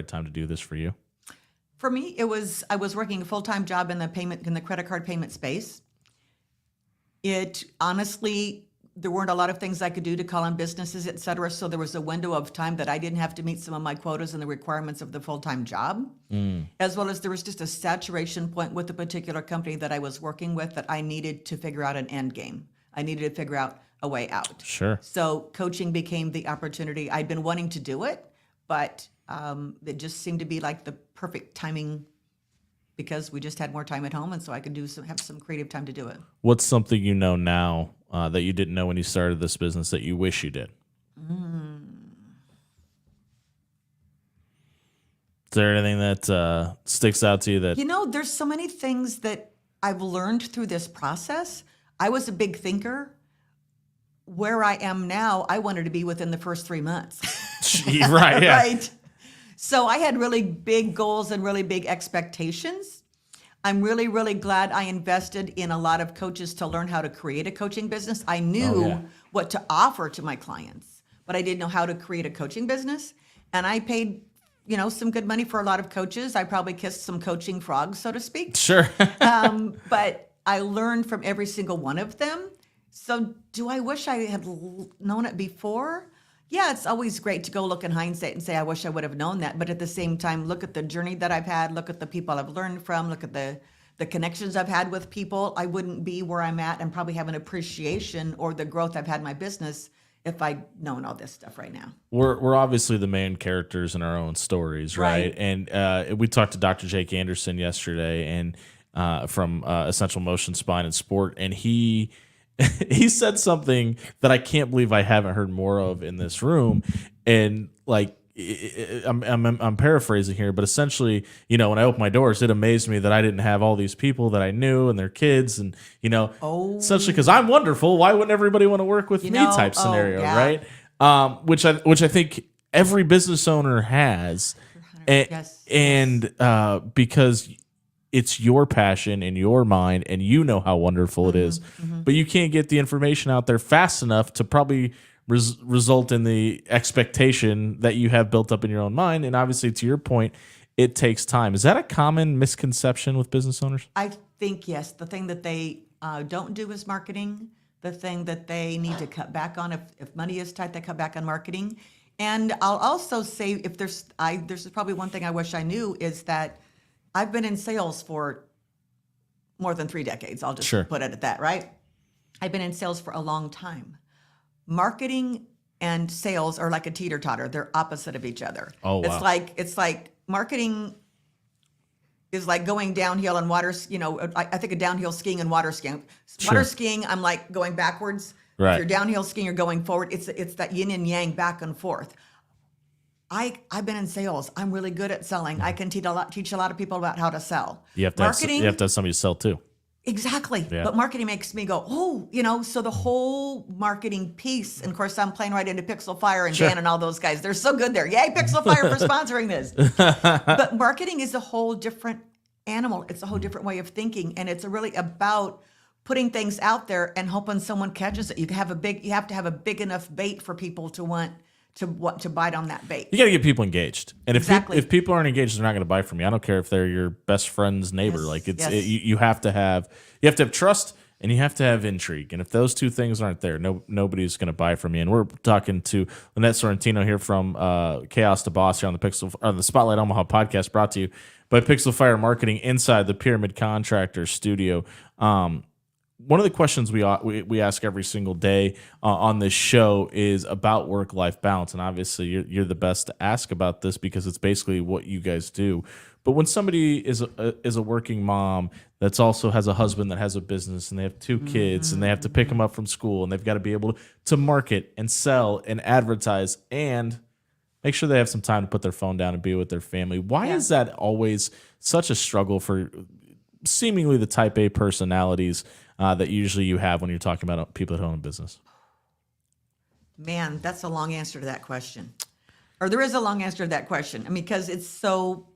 right time to do this for you? For me, I was working a full-time job in the credit card payment space. It honestly, there weren't a lot of things I could do to call on businesses, et cetera. So there was a window of time that I didn't have to meet some of my quotas and the requirements of the full-time job, as well as there was just a saturation point with the particular company that I was working with that I needed to figure out an end game. I needed to figure out a way out. Sure. So coaching became the opportunity. I'd been wanting to do it, but it just seemed to be like the perfect timing because we just had more time at home, and so I could have some creative time to do it. What's something you know now that you didn't know when you started this business that you wish you did? Is there anything that sticks out to you that... There's so many things that I've learned through this process. I was a big thinker. Where I am now, I wanted to be within the first 3 months. Right, yeah. Right. So I had really big goals and really big expectations. I'm really, really glad I invested in a lot of coaches to learn how to create a coaching business. I knew what to offer to my clients, but I didn't know how to create a coaching business. And I paid, some good money for a lot of coaches. I probably kissed some coaching frogs, so to speak. Sure. But I learned from every single one of them. So do I wish I had known it before? Yeah, it's always great to go look in hindsight and say, I wish I would have known that. But at the same time, look at the journey that I've had, look at the people I've learned from, look at the connections I've had with people. I wouldn't be where I'm at and probably have an appreciation or the growth I've had in my business if I'd known all this stuff right now. We're obviously the main characters in our own stories, right? And we talked to Dr. Jake Anderson yesterday and from Essential Motion Spine and Sport, and he said something that I can't believe I haven't heard more of in this room. And like, I'm paraphrasing here, but essentially, when I opened my doors, it amazed me that I didn't have all these people that I knew and their kids, and essentially because I'm wonderful, why wouldn't everybody want to work with me? Type scenario, right? Which I think every business owner has, and because it's your passion in your mind, and how wonderful it is, but you can't get the information out there fast enough to probably result in the expectation that you have built up in your own mind. And obviously, to your point, it takes time. Is that a common misconception with business owners? I think, yes. The thing that they don't do is marketing. The thing that they need to cut back on, if money is tight, they cut back on marketing. And I'll also say, if there's probably one thing I wish I knew is that I've been in sales for more than 3 decades. I'll just put it at that, right? I've been in sales for a long time. Marketing and sales are like a teeter-totter. They're opposite of each other. Oh, wow. It's like marketing is like going downhill and water, I think of downhill skiing and water skiing. Water skiing, I'm like going backwards. Right. If you're downhill skiing, you're going forward. It's that yin and yang back and forth. I've been in sales. I'm really good at selling. I can teach a lot of people about how to sell. You have to have somebody to sell too. Exactly. Yeah. But marketing makes me go, so the whole marketing piece, and of course I'm playing right into Pixel Fire and Dan and all those guys. They're so good there. Yay, Pixel Fire for sponsoring this. But marketing is a whole different animal. It's a whole different way of thinking. And it's really about putting things out there and hoping someone catches it. You have to have a big enough bait for people to want to bite on that bait. You got to get people engaged, and if people aren't engaged, they're not going to buy from you. I don't care if they're your best friend's neighbor. You have to have trust, and you have to have intrigue. And if those two things aren't there, nobody's going to buy from you. And we're talking to Lynette Sorrentino here from Chaos to Boss here on the Spotlight Omaha podcast, brought to you by Pixel Fire Marketing inside the Pyramid Contractor Studio. One of the questions we ask every single day on this show is about work-life balance, and obviously you're the best to ask about this because it's basically what you guys do. But when somebody is a working mom that's also has a husband that has a business and they have 2 kids and they have to pick them up from school and they've got to be able to market and sell and advertise and make sure they have some time to put their phone down and be with their family, why is that always such a struggle for seemingly the type A personalities that usually you have when you're talking about people that own a business? Man, that's a long answer to that question. Or there is a long answer to that question. I mean, because it's so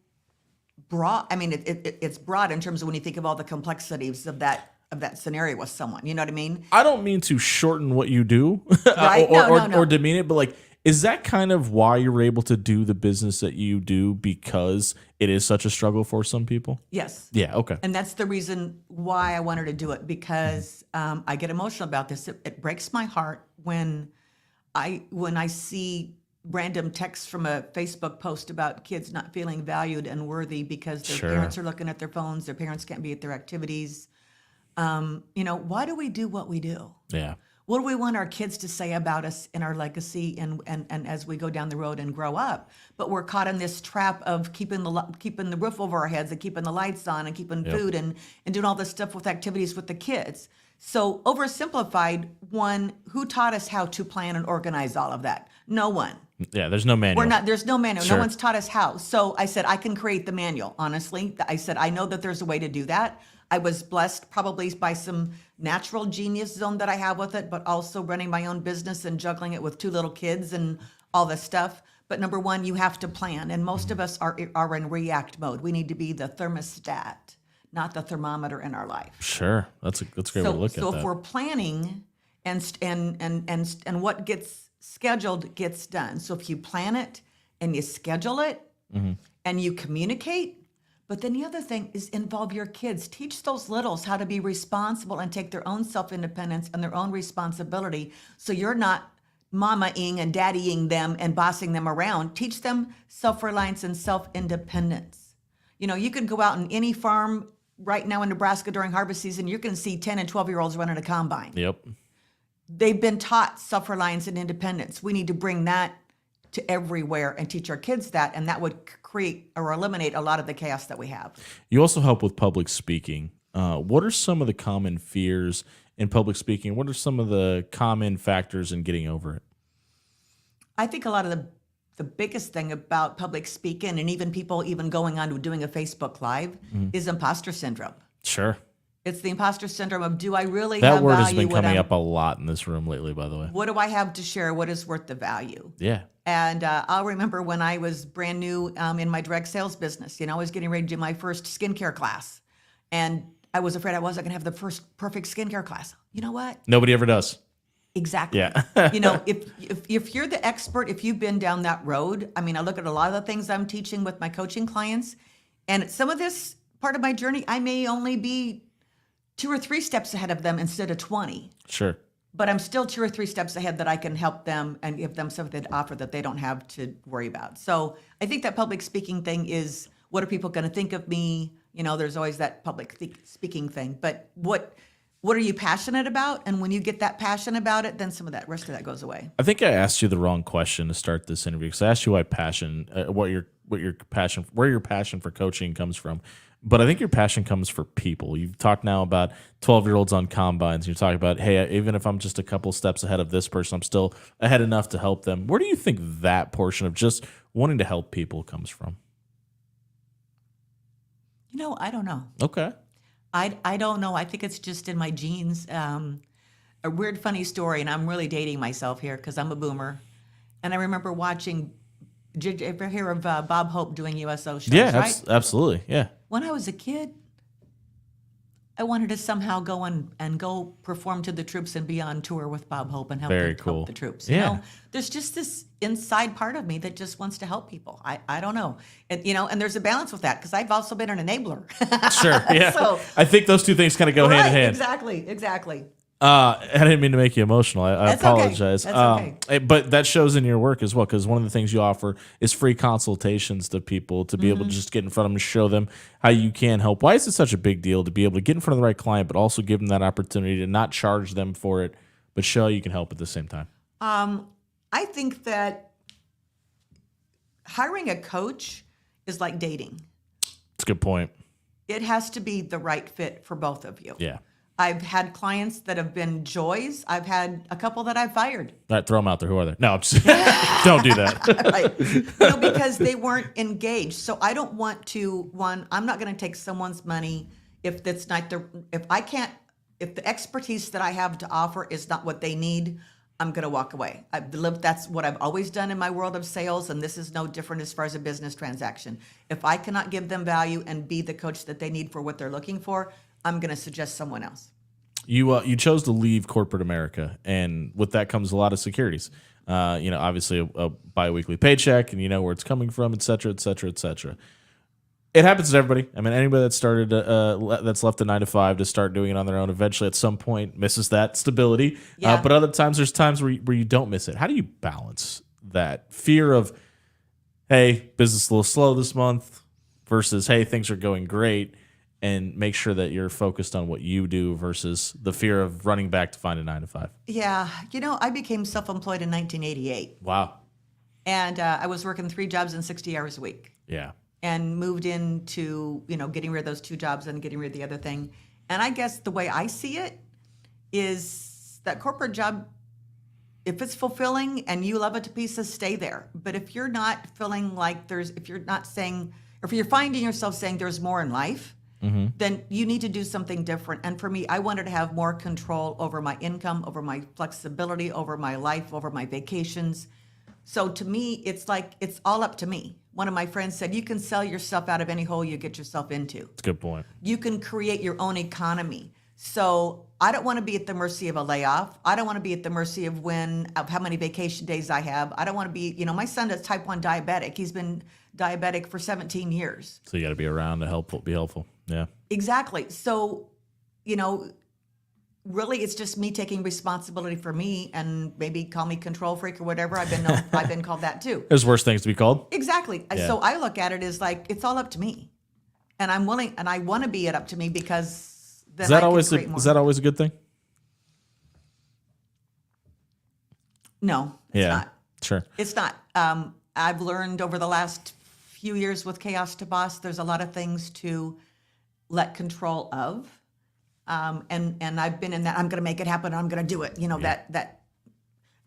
broad. I mean, it's broad in terms of when you think of all the complexities of that scenario with someone. You know what I mean? I don't mean to shorten what you do right? or demean it, but like Is that kind of why you're able to do the business that you do, because it is such a struggle for some people? Yes. Yeah, okay. And that's the reason why I wanted to do it, because I get emotional about this. It breaks my heart when I see random texts from a Facebook post about kids not feeling valued and worthy because their Sure. parents are looking at their phones, their parents can't be at their activities. Why do we do what we do? Yeah. What do we want our kids to say about us in our legacy and as we go down the road and grow up? But we're caught in this trap of keeping the roof over our heads and keeping the lights on and keeping food and doing all this stuff with activities with the kids. So oversimplified, one, who taught us how to plan and organize all of that? No one. Yeah, there's no manual. There's no manual. Sure. No one's taught us how. So I said, I can create the manual, honestly. I said, I know that there's a way to do that. I was blessed probably by some natural genius zone that I have with it, but also running my own business and juggling it with 2 little kids and all this stuff. But number one, you have to plan. And most of us are in react mode. We need to be the thermostat, not the thermometer in our life. Sure. That's a great way to look at that. So if we're planning and what gets scheduled gets done. So if you plan it and you schedule it and you communicate, but then the other thing is involve your kids. Teach those littles how to be responsible and take their own self-independence and their own responsibility. So you're not mama-ing and daddying them and bossing them around. Teach them self-reliance and self-independence. You can go out on any farm right now in Nebraska during harvest season. You can see 10 and 12-year-olds running a combine. Yep. They've been taught self-reliance and independence. We need to bring that to everywhere and teach our kids that, and that would create or eliminate a lot of the chaos that we have. You also help with public speaking. What are some of the common fears in public speaking? What are some of the common factors in getting over it? I think a lot of the biggest thing about public speaking, and even people even going on to doing a Facebook Live, is imposter syndrome. Sure. It's the imposter syndrome of, do I really That have word has value? been coming up a lot in this room lately, by the way. What do I have to share? What is worth the value? Yeah. And I'll remember when I was brand new in my direct sales business, I was getting ready to do my first skincare class. And I was afraid I wasn't going to have the first perfect skincare class. You know what? Nobody ever does. Exactly. Yeah. If you're the expert, if you've been down that road, I look at a lot of the things I'm teaching with my coaching clients, and some of this part of my journey, I may only be 2 or 3 steps ahead of them instead of 20. Sure. But I'm still 2 or 3 steps ahead that I can help them and give them something to offer that they don't have to worry about. So I think that public speaking thing is, what are people going to think of me? There's always that public speaking thing. But what are you passionate about? And when you get that passion about it, then some of that rest of that goes away. I think I asked you the wrong question to start this interview, because I asked you where your passion for coaching comes from. But I think your passion comes for people. You've talked now about 12-year-olds on combines. You're talking about, hey, even if I'm just a couple steps ahead of this person, I'm still ahead enough to help them. Where do you think that portion of just wanting to help people comes from? I don't know. Okay. I don't know. I think it's just in my genes. A weird, funny story, and I'm really dating myself here because I'm a boomer. And I remember watching, did you ever hear of Bob Hope doing USO shows, right? Absolutely. Yeah. When I was a kid, I wanted to somehow go and go perform to the troops and be on tour with Bob Hope and help the troops. Yeah. There's just this inside part of me that just wants to help people. I don't know. And, and there's a balance with that because I've also been an enabler. Sure. Yeah. So, I think those two things kind of go hand in hand. Exactly. I didn't mean to make you emotional. I apologize. Okay. That's okay. But that shows in your work as well, because one of the things you offer is free consultations to people to be able to just get in front of them and show them how you can help. Why is it such a big deal to be able to get in front of the right client, but also give them that opportunity to not charge them for it, but show you can help at the same time? I think that hiring a coach is like dating. That's a good point. It has to be the right fit for both of you. Yeah. I've had clients that have been joys. I've had a couple that I've fired. All right, throw them out there. Who are they? No, I'm just, don't do that. Right. Because they weren't engaged. So I don't want to, I'm not going to take someone's money if that's not if the expertise that I have to offer is not what they need, I'm going to walk away. That's what I've always done in my world of sales, and this is no different as far as a business transaction. If I cannot give them value and be the coach that they need for what they're looking for, I'm going to suggest someone else. You chose to leave corporate America, and with that comes a lot of securities. Obviously a biweekly paycheck, and you know where it's coming from, et cetera, et cetera, et cetera. It happens to everybody. I mean, anybody that started, that's left a 9 to 5 to start doing it on their own, eventually at some point misses that stability. Yeah. But other times, there's times where you don't miss it. How do you balance that fear of, hey, business is a little slow this month, versus, hey, things are going great, and make sure that you're focused on what you do versus the fear of running back to find a 9 to 5? Yeah. I became self-employed in 1988. Wow. And I was working 3 jobs and 60 hours a week. Yeah. And moved into, getting rid of those 2 jobs and getting rid of the other thing. And I guess the way I see it is that corporate job, if it's fulfilling and you love it to pieces, stay there. But if you're not feeling like if you're finding yourself saying there's more in life, then you need to do something different. And for me, I wanted to have more control over my income, over my flexibility, over my life, over my vacations. So to me, it's like it's all up to me. One of my friends said, you can sell yourself out of any hole you get yourself into. That's a good point. You can create your own economy. So I don't want to be at the mercy of a layoff. I don't want to be at the mercy of how many vacation days I have. I don't want to be, my son is type 1 diabetic. He's been diabetic for 17 years. So you got to be around to be helpful. Yeah. Exactly. So, really, it's just me taking responsibility for me, and maybe call me control freak or whatever. I've been called that too. There's worse things to be called. Exactly. Yeah. So I look at it as like it's all up to me, and I'm willing, and I want to be it up to me because then Is that always a good thing? No, it's not. Sure. It's not. I've learned over the last few years with Chaos to Boss, there's a lot of things to let control of. And I've been in that, I'm going to make it happen. I'm going to do it. And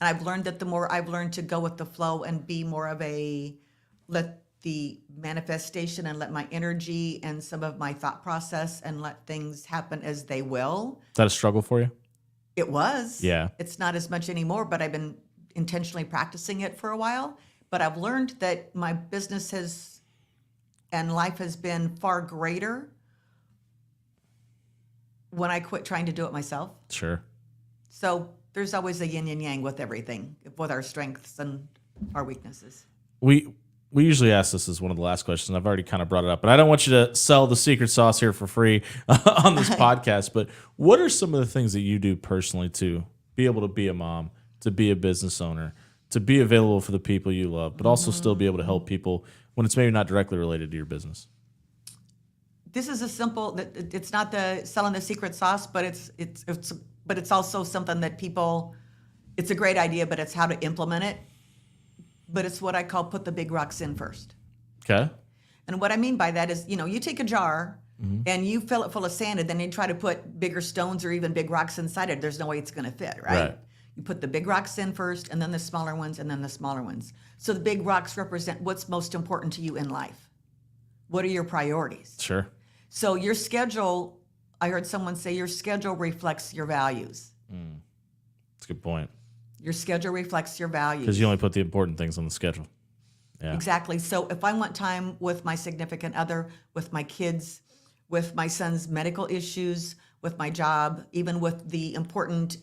I've learned that the more I've learned to go with the flow and be more of let the manifestation and let my energy and some of my thought process and let things happen as they will. Is that a struggle for you? It was. Yeah. It's not as much anymore, but I've been intentionally practicing it for a while. But I've learned that my business and life has been far greater when I quit trying to do it myself. Sure. So there's always a yin and yang with everything, with our strengths and our weaknesses. We usually ask this as one of the last questions. I've already kind of brought it up, but I don't want you to sell the secret sauce here for free on this podcast. But what are some of the things that you do personally to be able to be a mom, to be a business owner, to be available for the people you love, but also still be able to help people when it's maybe not directly related to your business? This is it's not the selling the secret sauce, but it's also something that it's a great idea, but it's how to implement it. But it's what I call put the big rocks in first. Okay. And what I mean by that is, you take a jar and you fill it full of sand, and then you try to put bigger stones or even big rocks inside it. There's no way it's going to fit, right? You put the big rocks in first, and then the smaller ones, and then the smaller ones. So the big rocks represent what's most important to you in life. What are your priorities? Sure. So your schedule, I heard someone say your schedule reflects your values. That's a good point. Your schedule reflects your values. Because you only put the important things on the schedule. Yeah. Exactly. So if I want time with my significant other, with my kids, with my son's medical issues, with my job, even with the important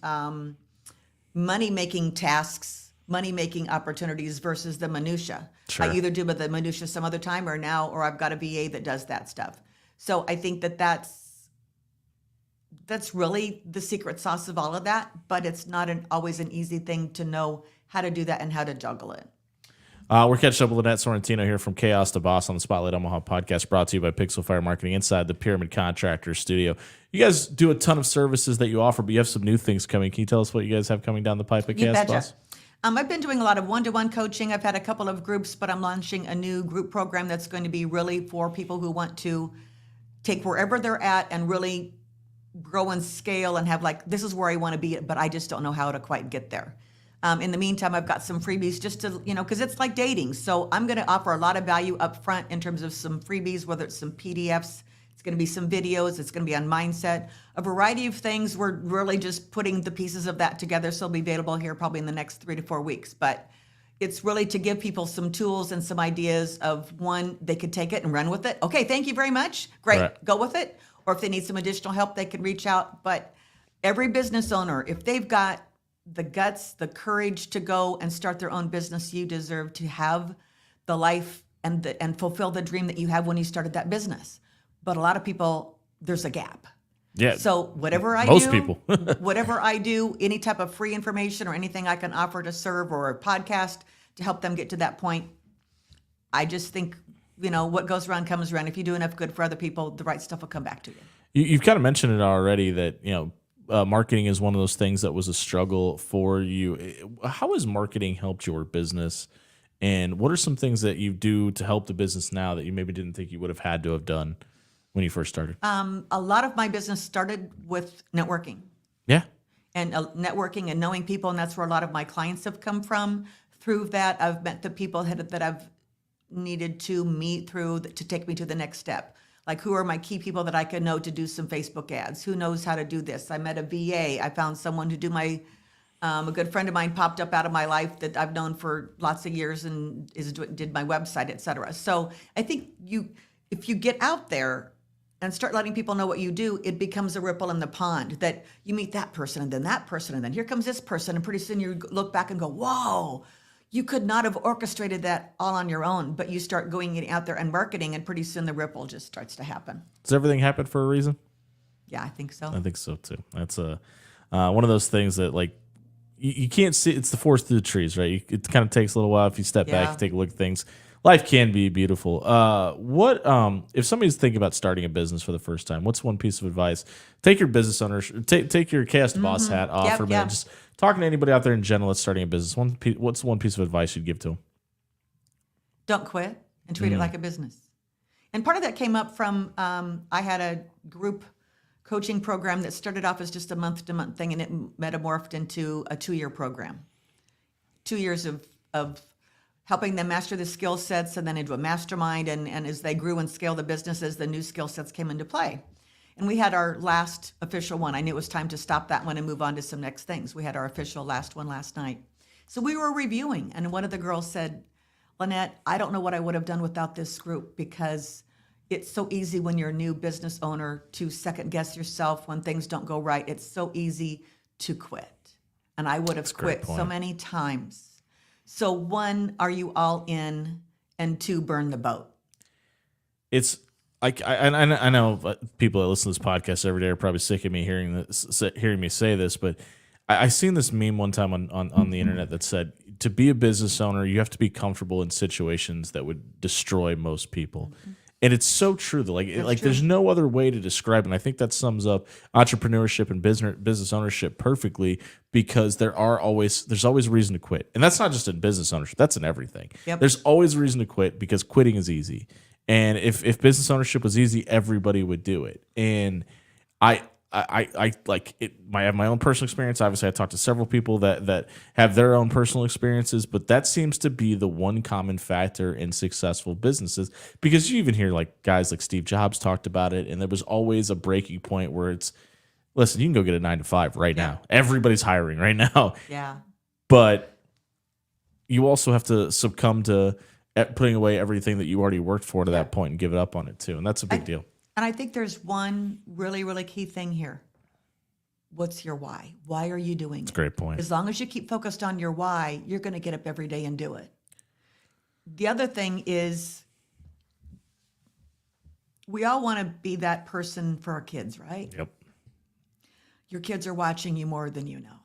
money-making tasks, money-making opportunities versus the minutia. Sure. I either do the minutia some other time or I've got a VA that does that stuff. So I think that's really the secret sauce of all of that, but it's not always an easy thing to know how to do that and how to juggle it. We're catching up with Lynette Sorrentino here from Chaos to Boss on the Spotlight Omaha podcast, brought to you by Pixel Fire Marketing inside the Pyramid Contractor Studio. You guys do a ton of services that you offer, but you have some new things coming. Can you tell us what you guys have coming down the pipe at Chaos to Boss? I've been doing a lot of one-to-one coaching. I've had a couple of groups, but I'm launching a new group program that's going to be really for people who want to take wherever they're at and really grow and scale and have this is where I want to be, but I just don't know how to quite get there. In the meantime, I've got some freebies just to, because it's like dating. So I'm going to offer a lot of value up front in terms of some freebies, whether it's some PDFs, it's going to be some videos, it's going to be on mindset, a variety of things. We're really just putting the pieces of that together. So it'll be available here probably in the next 3 to 4 weeks. But it's really to give people some tools and some ideas of, one, they could take it and run with it. Okay, thank you very much. Great, right. Go with it. Or if they need some additional help, they can reach out. But every business owner, if they've got the guts, the courage to go and start their own business, you deserve to have the life and fulfill the dream that you have when you started that business. But a lot of people, there's a gap. Yeah. So whatever I most do, people. whatever I do, any type of free information or anything I can offer to serve or a podcast to help them get to that point, I just think, what goes around comes around. If you do enough good for other people, the right stuff will come back to you. You've kind of mentioned it already that, marketing is one of those things that was a struggle for you. How has marketing helped your business? And what are some things that you do to help the business now that you maybe didn't think you would have had to have done when you first started? A lot of my business started with networking. Yeah. And networking and knowing people, and that's where a lot of my clients have come from. Through that, I've met the people that I've needed to meet to take me to the next step. Like, who are my key people that I can know to do some Facebook ads? Who knows how to do this? I met a VA. I found someone to do my, a good friend of mine popped up out of my life that I've known for lots of years and did my website, et cetera. So I think if you get out there and start letting people know what you do, it becomes a ripple in the pond that you meet that person and then here comes this person. And pretty soon you look back and go, whoa, you could not have orchestrated that all on your own, but you start going out there and marketing, and pretty soon the ripple just starts to happen. Does everything happen for a reason? Yeah, I think so. I think so too. That's one of those things that, like, you can't see. It's the forest through the trees, right? It kind of takes a little while. If you step back, you take a look at things. Life can be beautiful. What if somebody's thinking about starting a business for the first time? What's one piece of advice? Take your business owner, take your chaos boss hat off for a minute. Just talking to anybody out there in general that's starting a business. What's one piece of advice you'd give to them? Don't quit and treat it like a business. And part of that came up from I had a group coaching program that started off as just a month-to-month thing, and it metamorphed into a 2-year program. 2 years of helping them master the skill sets, and then into a mastermind. And as they grew and scaled the businesses, the new skill sets came into play. And we had our last official one. I knew it was time to stop that one and move on to some next things. We had our official last one last night. So we were reviewing, and one of the girls said, Lynette, I don't know what I would have done without this group, because it's so easy when you're a new business owner to second guess yourself when things don't go right. It's so easy to quit. And I would have quit so many times. So 1, are you all in? And 2, burn the boat. It's like I know people that listen to this podcast every day are probably sick of me hearing me say this, but I seen this meme one time on the internet that said, to be a business owner, you have to be comfortable in situations that would destroy most people. Mm-hmm. And it's so true that there's no other way to describe it. And I think that sums up entrepreneurship and business ownership perfectly, because there's always a reason to quit. And that's not just in business ownership, that's in everything. Yep. There's always a reason to quit, because quitting is easy. And if business ownership was easy, everybody would do it. And I like it. I have my own personal experience. Obviously, I talked to several people that have their own personal experiences, but that seems to be the one common factor in successful businesses, because you even hear like guys like Steve Jobs talked about it, and there was always a breaking point where it's, listen, you can go get a 9-to-5 right now. Everybody's hiring right now. Yeah. But you also have to succumb to putting away everything that you already worked for to that point and give it up on it too, and that's a big deal. And I think there's one really, really key thing here. What's your why? Why are you doing it? That's a great point. As long as you keep focused on your why, you're going to get up every day and do it. The other thing is, we all want to be that person for our kids, right? Yep. Your kids are watching you more than you know.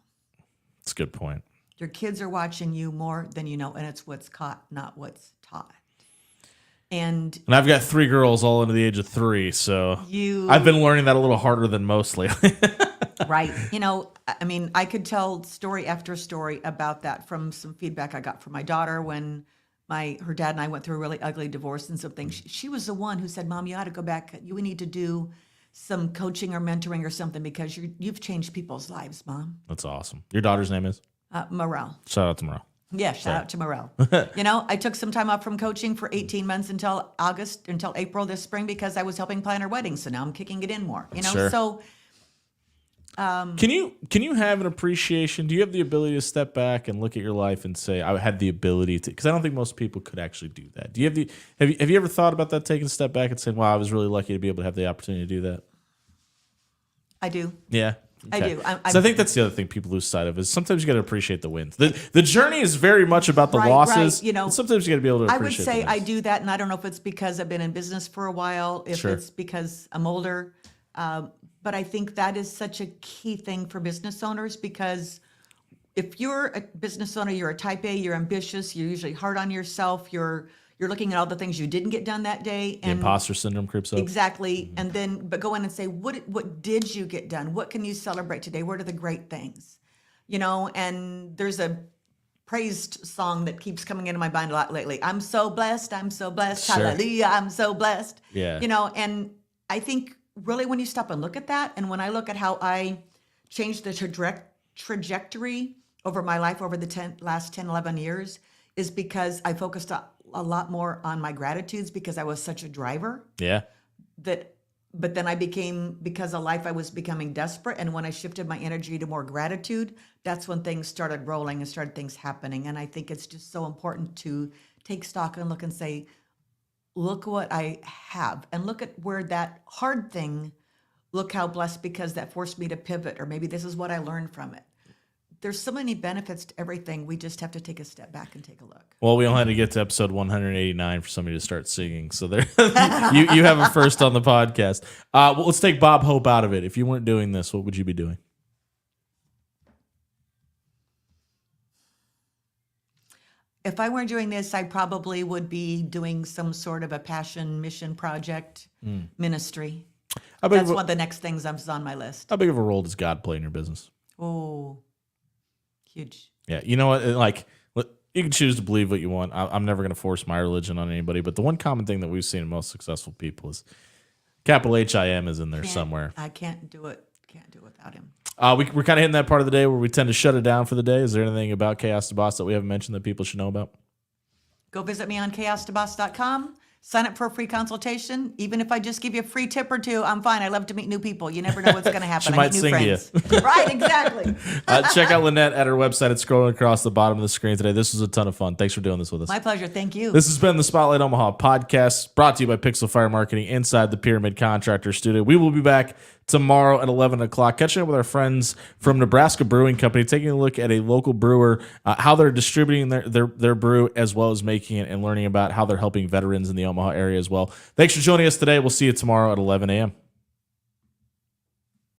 That's a good point. Your kids are watching you more than you know, and it's what's caught, not what's taught. And I've got 3 girls all under the age of 3, so I've been learning that a little harder than most lately. Right. I mean, I could tell story after story about that from some feedback I got from my daughter when her dad and I went through a really ugly divorce and something. She was the one who said, Mom, you ought to go back. We need to do some coaching or mentoring or something, because you've changed people's lives, Mom. That's awesome. Your daughter's name is? Morel. Shout out to Morel. Yeah, shout out to Morel. I took some time off from coaching for 18 months until April this spring, because I was helping plan her wedding. So now I'm kicking it in more. Sure. So can you have an appreciation? Do you have the ability to step back and look at your life and say, I had the ability to? Because I don't think most people could actually do that. Do you have you ever thought about that, taking a step back and saying, wow, I was really lucky to be able to have the opportunity to do that? I do. Yeah. I do. So I think that's the other thing people lose sight of is sometimes you got to appreciate the wins. The journey is very much about the losses. Right. And sometimes you got to be able to I appreciate would say the wins. I do that, and I don't know if it's because I've been in business for a while, if Sure. it's because I'm older. But I think that is such a key thing for business owners, because if you're a business owner, you're a type A, you're ambitious, you're usually hard on yourself, you're looking at all the things you didn't get done that day. The imposter syndrome creeps up. Exactly. And then, but go in and say, what did you get done? What can you celebrate today? What are the great things? And there's a praised song that keeps coming into my mind a lot lately. I'm so blessed. I'm so blessed. Sure. Hallelujah. I'm so blessed. Yeah. And I think really when you stop and look at that, and when I look at how I changed the trajectory over my life over the last 10, 11 years, is because I focused a lot more on my gratitudes, because I was such a driver Yeah. but then because of life, I was becoming desperate. And when I shifted my energy to more gratitude, that's when things started rolling and started things happening. And I think it's just so important to take stock and look and say, look what I have, and look at where that hard thing, look how blessed, because that forced me to pivot, or maybe this is what I learned from it. There's so many benefits to everything. We just have to take a step back and take a look. Well, we only had to get to episode 189 for somebody to start singing. So there, you have a first on the podcast. Well, let's take Bob Hope out of it. If you weren't doing this, what would you be doing? If I weren't doing this, I probably would be doing some sort of a passion mission project ministry. That's one of the next things that's on my list. How big of a role does God play in your business? Oh, huge. Yeah, you know what? Like, you can choose to believe what you want. I'm never going to force my religion on anybody. But the one common thing that we've seen in most successful people is capital HIM is in there somewhere. I can't do it. Can't do it without him. We're kind of hitting that part of the day where we tend to shut it down for the day. Is there anything about Chaos to Boss that we haven't mentioned that people should know about? Go visit me on chaostoboss.com. Sign up for a free consultation. Even if I just give you a free tip or two, I'm fine. I love to meet new people. You never know what's going to happen. She might I meet new sing friends. to you. Right, exactly. Check out Lynette at her website. It's scrolling across the bottom of the screen today. This was a ton of fun. Thanks for doing this with us. My pleasure. Thank you. This has been the Spotlight Omaha podcast, brought to you by Pixel Fire Marketing inside the Pyramid Contractor Studio. We will be back tomorrow at 11 o'clock, catching up with our friends from Nebraska Brewing Company, taking a look at a local brewer, how they're distributing their brew, as well as making it, and learning about how they're helping veterans in the Omaha area as well. Thanks for joining us today. We'll see you tomorrow at 11 a.m.